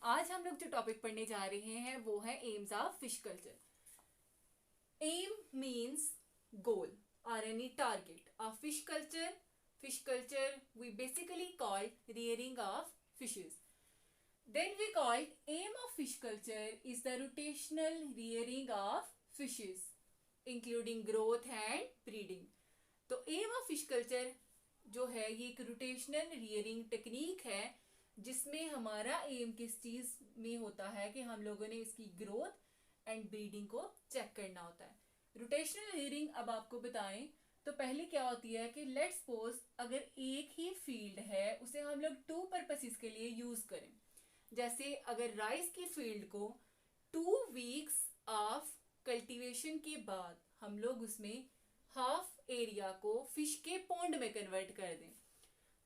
आज हम लोग जो टॉपिक पढ़ने जा रहे हैं वो है aims of fish culture. Aim means goal or any target of fish culture. Fish culture we basically call rearing of fishes. Then we call aim of fish culture is the rotational rearing of fishes including growth and breeding. तो aim of fish culture जो है ये एक rotational rearing technique है जिसमें हमारा M किस चीज़ में होता है कि हम लोगों ने इसकी ग्रोथ एंड ब्रीडिंग को चेक करना होता है. रोटेशनल रियरिंग अब आपको बताएं तो पहले क्या होती है कि लेट्स सपोज अगर एक ही फील्ड है उसे हम लोग टू पर्पसेस के लिए यूज़ करें. जैसे अगर राइस की फील्ड को 2 वीक्स ऑफ कल्टीवेशन के बाद हम लोग उसमें हाफ एरिया को फिश के पॉन्ड में कन्वर्ट कर दें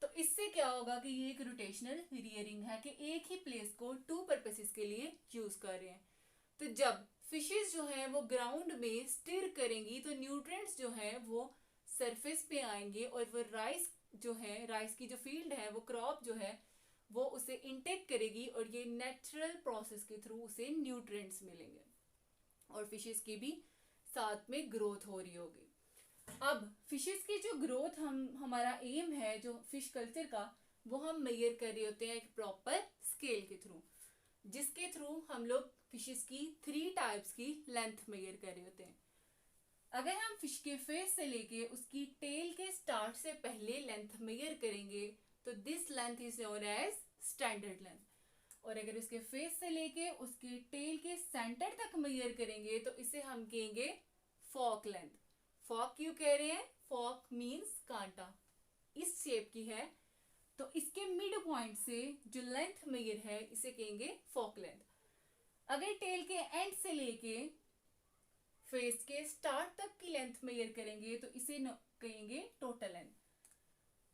तो इससे क्या होगा कि ये एक रोटेशनल रियरिंग है कि एक ही प्लेस को 2 पर्पसेस के लिए यूज कर रहे हैं. तो जब फिशेस जो हैं वो ग्राउंड में स्टिर करेंगी तो न्यूट्रिएंट्स जो हैं वो सरफेस पे आएंगे और वो राइस जो है राइस की जो फील्ड है वो क्रॉप जो है वो उसे इनटेक करेगी और ये नेचुरल प्रोसेस के थ्रू उसे न्यूट्रिएंट्स मिलेंगे और फिशेस की भी साथ में ग्रोथ हो रही होगी. अब फिशेस की जो ग्रोथ हमारा एम है जो फिश कल्चर का वो हम मेजर कर रहे होते हैं एक प्रॉपर स्केल के थ्रू जिसके थ्रू हम लोग फिशेस की 3 टाइप्स की लेंथ मेजर कर रहे होते हैं. अगर हम फिश के फेस से लेके उसकी टेल के स्टार्ट से पहले लेंथ मेजर करेंगे तो this length is known as standard length. और अगर उसके फेस से लेके उसके टेल के सेंटर तक मेजर करेंगे तो इसे हम कहेंगे फॉक लेंथ. फॉक क्यों कह रहे हैं? फॉक मीन्स कांटा इस शेप की है तो इसके मिड पॉइंट से जो लेंथ मेजर है इसे कहेंगे फॉक लेंथ. अगर टेल के एंड से लेके फेस के स्टार्ट तक की लेंथ मेजर करेंगे तो इसे कहेंगे टोटल लेंथ.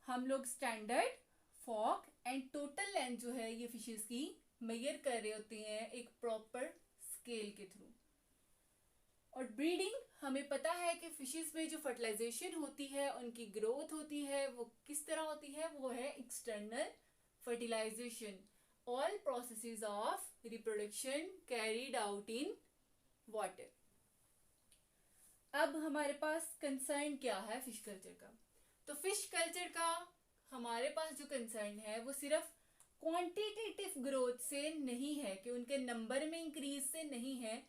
हम लोग standard, fork and total length जो है ये फिशेस की मेजर कर रहे होते हैं एक प्रॉपर स्केल के थ्रू. और ब्रीडिंग हमें पता है कि फिशेस में जो फर्टिलाइजेशन होती है उनकी ग्रोथ होती है वो किस तरह होती है वो है external fertilisation. All processes of reproduction carried out in water. अब हमारे पास कंसर्न क्या है फिश कल्चर का? तो फिश कल्चर का हमारे पास जो कंसर्न है वो सिर्फ क्वांटिटेटिव ग्रोथ से नहीं है कि उनके नंबर में इंक्रीज से नहीं है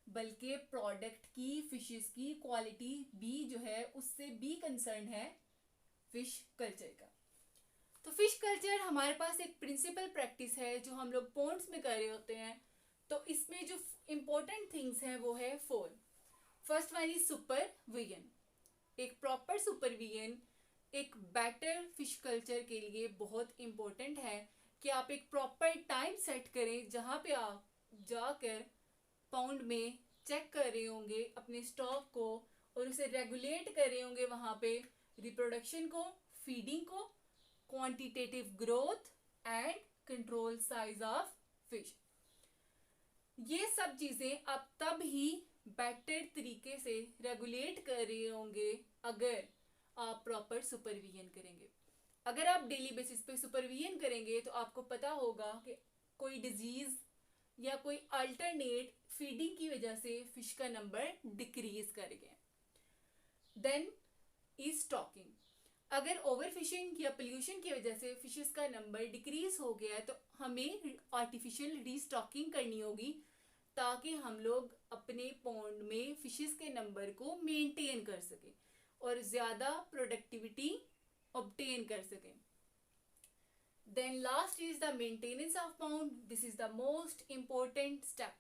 बल्कि प्रोडक्ट की फिशेस की क्वालिटी भी जो है उससे भी कंसर्न है फिश कल्चर का. तो फिश कल्चर हमारे पास एक प्रिंसिपल प्रैक्टिस है जो हम लोग पॉन्ड्स में कर रहे होते हैं. तो इसमें जो इम्पोर्टेंट थिंग्स हैं वो है 4. First one is supervision. एक प्रॉपर सुपरविजन एक बेटर फिश कल्चर के लिए बहुत इम्पोर्टेंट है कि आप एक प्रॉपर टाइम सेट करें जहाँ पे आप जाकर पाउंड में चेक कर रहे होंगे अपने स्टॉक को और उसे रेगुलेट कर रहे होंगे वहाँ पे रिप्रोडक्शन को, फीडिंग को, quantitative growth and control size of fish. ये सब चीज़ें आप तब ही बेटर तरीके से रेगुलेट कर रहे होंगे अगर आप प्रॉपर सुपरविजन करेंगे. अगर आप डेली बेसिस पे सुपरविजन करेंगे तो आपको पता होगा कि कोई डिजीज़ या कोई अल्टरनेट फीडिंग की वजह से फिश का नंबर डिक्रीज कर गया. Then is stocking. अगर ओवर फिशिंग या पोल्यूशन की वजह से फिशेस का नंबर डिक्रीज हो गया है तो हमें आर्टिफिशियल रीस्टॉकिंग करनी होगी ताकि हम लोग अपने पॉन्ड में फिशेस के नंबर को मेंटेन कर सकें और ज़्यादा प्रोडक्टिविटी ऑब्टेन कर सकें. Then last is the maintenance of pond. This is the most important step.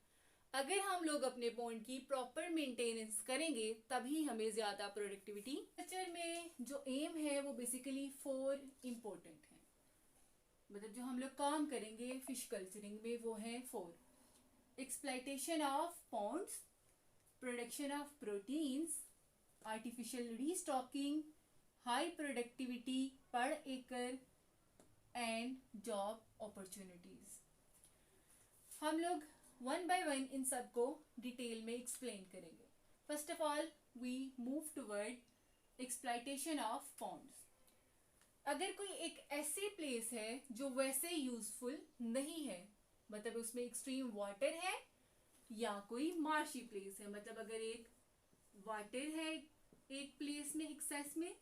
अगर हम लोग अपने पॉन्ड की प्रॉपर मेंटेनेंस करेंगे तभी हमें ज़्यादा प्रोडक्टिविटी. कल्चर में जो एम है वो बेसिकली 4 इम्पोर्टेंट हैं. मतलब जो हम लोग काम करेंगे फिश कल्चरिंग में वो है 4. Exploitation of ponds, production of proteins, artificial restocking, high productivity per एकड़ एंड जॉब अपॉर्चुनिटीज. हम लोग वन बाय वन इन सब को डिटेल में एक्सप्लेन करेंगे. First of all we move toward exploitation of ponds. अगर कोई एक ऐसी प्लेस है जो वैसे यूजफुल नहीं है मतलब उसमें एक्सट्रीम वाटर है या कोई मार्शी प्लेस है। मतलब अगर एक वाटर है एक प्लेस में एक्सेस में,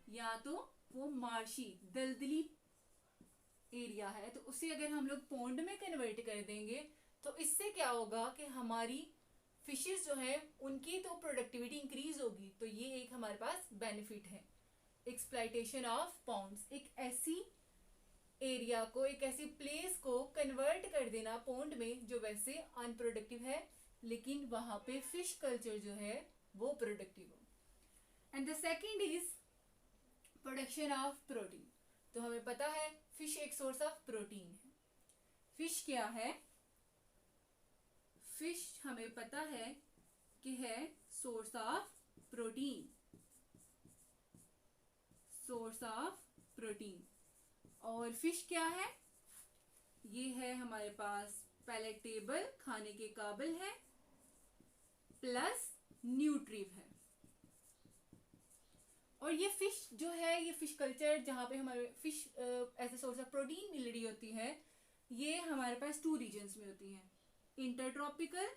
या तो वो मार्शी दलदली एरिया है, तो उसे अगर हम लोग पॉन्ड में कन्वर्ट कर देंगे तो इससे क्या होगा कि हमारी फिशेस जो है उनकी तो प्रोडक्टिविटी इंक्रीज होगी। तो ये एक हमारे पास बेनिफिट है एक्सप्लॉइटेशन ऑफ पॉन्ड्स। एक ऐसी एरिया को, एक ऐसी प्लेस को कन्वर्ट कर देना पॉन्ड में जो वैसे अनप्रोडक्टिव है, लेकिन वहां पे फिश कल्चर जो है वो प्रोडक्टिव हो। And the second is production of protein. तो हमें पता है फिश एक सोर्स ऑफ प्रोटीन है। फिश क्या है? फिश हमें पता है कि है source of protein, source of protein. और फिश क्या है? ये है हमारे पास पैलेटेबल, खाने के काबिल है, प्लस न्यूट्रिव है। और ये फिश जो है, ये फिश कल्चर जहाँ पे हमारे fish as a source of protein मिल रही होती है, ये हमारे पास 2 रीजन्स में होती हैं, intertropical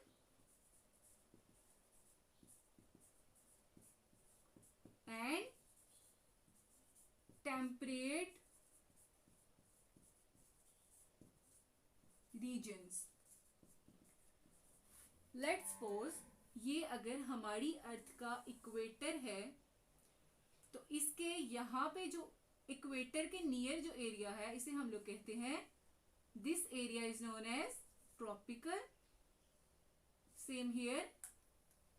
and temperate regions. Let's suppose ये अगर हमारी अर्थ का इक्वेटर है, तो इसके यहाँ पे जो इक्वेटर के नियर जो एरिया है इसे हम लोग कहते हैं, this area is known as tropical, same here.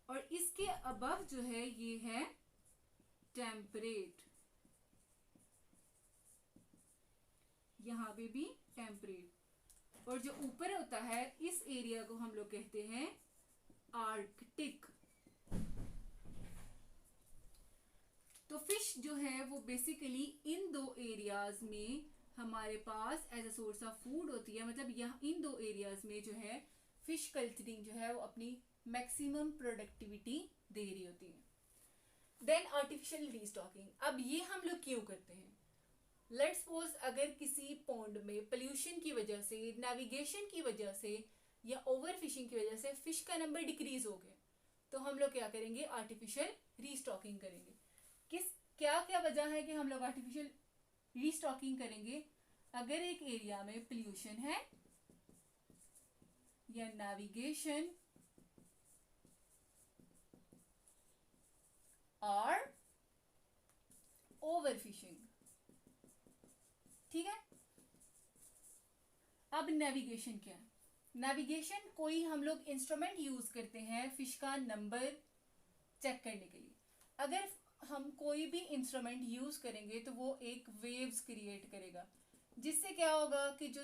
और इसके अबव जो है ये है टेम्परेट, यहाँ पे भी टेम्परेट। और जो ऊपर होता है इस एरिया को हम लोग कहते हैं आर्कटिक। तो फिश जो है वो बेसिकली इन 2 एरियाज में हमारे पास as a source of food होती है। मतलब यहाँ इन 2 एरियाज में जो है फिश कल्चरिंग जो है वो अपनी मैक्सिमम प्रोडक्टिविटी दे रही होती है। Then artificial restocking. अब ये हम लोग क्यों करते हैं? लेट्स सपोज अगर किसी पॉन्ड में पोल्यूशन की वजह से, नेविगेशन की वजह से या ओवर फिशिंग की वजह से फिश का नंबर डिक्रीज हो गया, तो हम लोग क्या करेंगे? आर्टिफिशियल रीस्टॉकिंग करेंगे। क्या क्या वजह है कि हम लोग आर्टिफिशियल रीस्टॉकिंग करेंगे? अगर एक एरिया में पोल्यूशन है या नेविगेशन और ओवरफिशिंग, ठीक है। अब नेविगेशन क्या है? नेविगेशन कोई हम लोग इंस्ट्रूमेंट यूज करते हैं फिश का नंबर चेक करने के लिए। अगर हम कोई भी इंस्ट्रूमेंट यूज करेंगे तो वो एक वेव्स क्रिएट करेगा, जिससे क्या होगा कि जो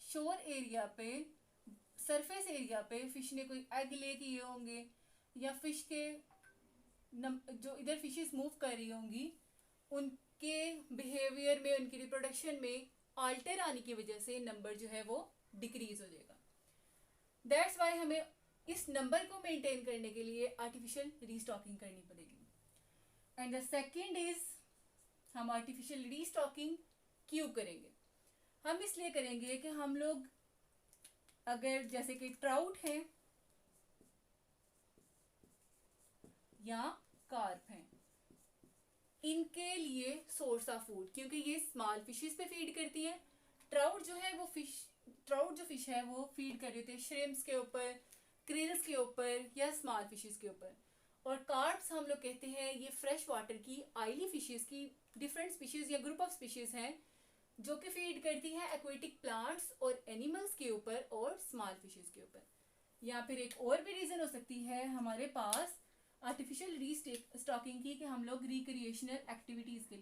शोर एरिया पे, सरफेस एरिया पे फिश ने कोई एग ले किए होंगे या फिश के जो इधर फिशेस मूव कर रही होंगी उनके बिहेवियर में, उनकी रिप्रोडक्शन में आल्टर आने की वजह से नंबर जो है वो डिक्रीज हो जाएगा। दैट्स वाई हमें इस नंबर को मेंटेन करने के लिए आर्टिफिशियल रीस्टॉकिंग करनी पड़ेगी। एंड द सेकेंड इज, हम आर्टिफिशियल रीस्टॉकिंग क्यों करेंगे? हम इसलिए करेंगे कि हम लोग अगर जैसे कि ट्राउट है या कार्प हैं, इनके लिए सोर्स ऑफ फूड, क्योंकि ये स्मॉल फिशेस पे फीड करती हैं। ट्राउट जो है वो ट्राउट जो फिश है वो फीड कर रहे होते हैं श्रिम्प्स के ऊपर, क्रिल्स के ऊपर या स्मॉल फिशेस के ऊपर। और कार्प्स हम लोग कहते हैं ये फ्रेश वाटर की आइली फिशेस की डिफरेंट स्पीशीज या ग्रुप ऑफ स्पीशीज हैं जो कि फीड करती है एक्वेटिक प्लांट्स और एनिमल्स के ऊपर और स्मॉल फिशेस के ऊपर। या फिर एक और भी रीजन हो सकती है हमारे पास आर्टिफिशियल रीस्टॉकिंग की, कि हम लोग रिक्रिएशनल एक्टिविटीज के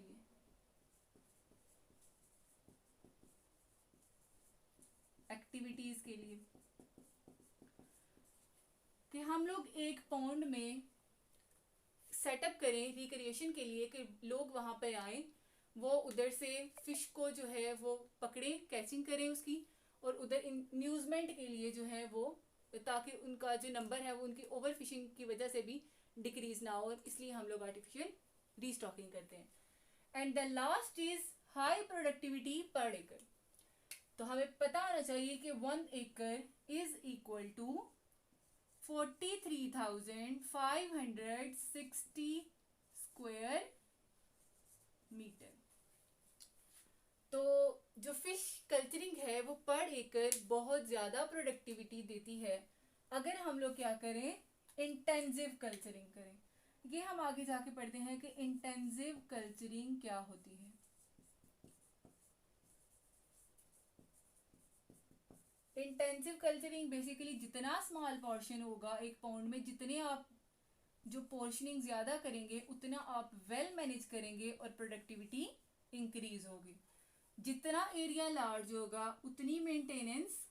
लिए, कि हम लोग एक पॉन्ड में सेटअप करें रिक्रिएशन के लिए, कि लोग वहां पे आए, वो उधर से फिश को जो है वो पकड़े, कैचिंग करें उसकी, और उधर अम्यूजमेंट के लिए जो है वो, ताकि उनका जो नंबर है वो उनकी ओवर फिशिंग की वजह से भी डिक्रीज ना हो, इसलिए हम लोग आर्टिफिशियल रीस्टॉकिंग करते हैं। And the last is high productivity per एकड़। तो हमें पता होना चाहिए कि 1 एकड़ is equal to 43,560 square metre. तो जो फिश कल्चरिंग है वो पर एकड़ बहुत ज़्यादा प्रोडक्टिविटी देती है अगर हम लोग क्या करें, इंटेंसिव कल्चरिंग करें। ये हम आगे जाके पढ़ते हैं कि इंटेंसिव कल्चरिंग क्या होती है। इंटेंसिव कल्चरिंग बेसिकली जितना स्मॉल पोर्शन होगा एक पाउंड में, जितने आप जो पोर्शनिंग ज़्यादा करेंगे उतना आप वेल मैनेज करेंगे और प्रोडक्टिविटी इंक्रीज होगी। जितना एरिया लार्ज होगा उतनी मेंटेनेंस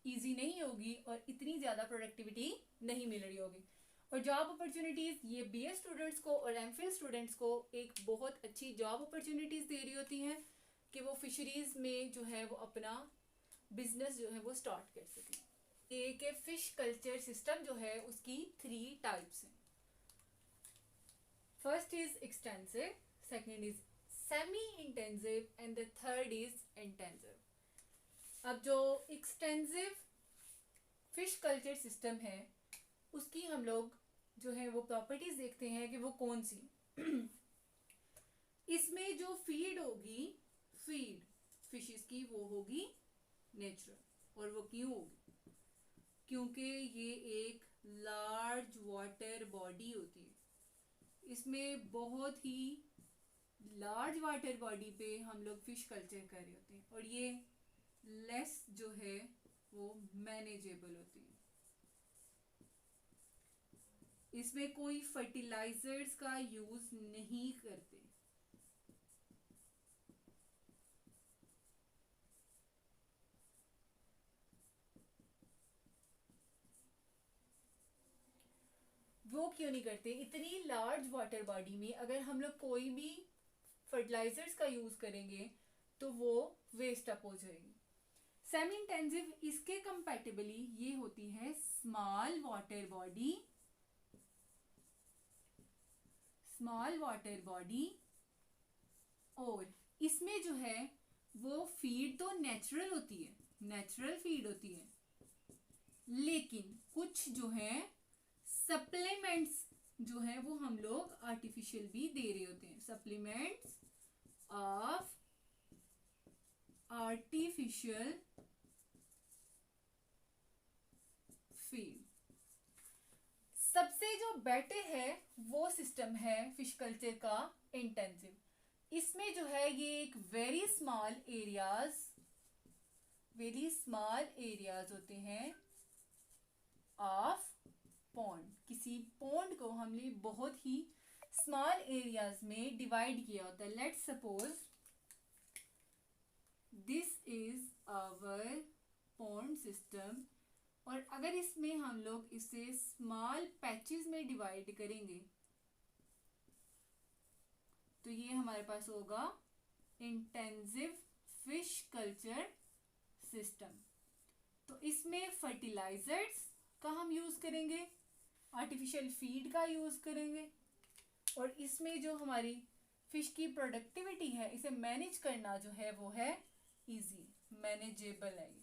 इजी नहीं होगी और इतनी ज़्यादा प्रोडक्टिविटी नहीं मिल रही होगी। और जॉब अपॉर्चुनिटीज़ ये बीएस स्टूडेंट्स को और एमफिल स्टूडेंट्स को एक बहुत अच्छी जॉब अपॉर्चुनिटीज़ दे रही होती हैं कि वो फिशरीज़ में जो है वो अपना बिजनेस जो है वो स्टार्ट कर सकें। एक फिश कल्चर सिस्टम जो है उसकी 3 टाइप्स हैं। First is extensive, second is semi intensive and the third is intensive. अब जो एक्सटेंसिव फिश कल्चर सिस्टम है उसकी हम लोग जो है वो प्रॉपर्टीज देखते हैं कि वो कौन सी। इसमें जो फीड होगी, फीड फिशेस की वो होगी नेचुरल। और वो क्यों होगी? क्योंकि ये एक लार्ज वाटर बॉडी होती है। इसमें बहुत ही लार्ज वाटर बॉडी पे हम लोग फिश कल्चर कर रहे होते हैं और ये लेस जो है वो मैनेजेबल होती है। इसमें कोई फर्टिलाइजर्स का यूज नहीं करते। वो क्यों नहीं करते? इतनी लार्ज वाटर बॉडी में अगर हम लोग कोई भी फर्टिलाइजर्स का यूज करेंगे तो वो वेस्ट अप हो जाएगी। सेमी इंटेंसिव इसके कंपैटिबली ये होती है small water body, small water body. और इसमें जो है वो फीड तो नेचुरल होती है, नेचुरल फीड होती है, लेकिन कुछ जो है सप्लीमेंट्स जो है वो हम लोग आर्टिफिशियल भी दे रहे होते हैं। Supplements of artificial feed. सबसे जो बेटर है वो सिस्टम है फिश कल्चर का इंटेंसिव। इसमें जो है ये एक वेरी स्मॉल एरियाज होते हैं ऑफ पॉन्ड। किसी पॉन्ड को हमने बहुत ही स्मॉल एरियाज में डिवाइड किया होता है। Let's suppose this is our pond system. और अगर इसमें हम लोग इसे स्मॉल पैचेस में डिवाइड करेंगे तो ये हमारे पास होगा इंटेंसिव फिश कल्चर सिस्टम। तो इसमें फर्टिलाइजर्स का हम यूज करेंगे, आर्टिफिशियल फीड का यूज करेंगे और इसमें जो हमारी फिश की प्रोडक्टिविटी है इसे मैनेज करना जो है वो है इजी, मैनेजेबल है।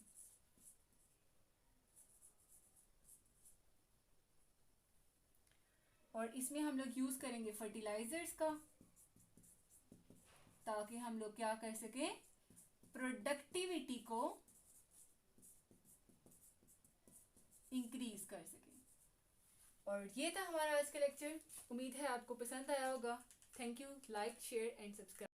और इसमें हम लोग यूज करेंगे फर्टिलाइजर्स का ताकि हम लोग क्या कर सकें, प्रोडक्टिविटी को इंक्रीज कर सकें। और ये था हमारा आज का लेक्चर। उम्मीद है आपको पसंद आया होगा। Thank you. Like, share and subscribe.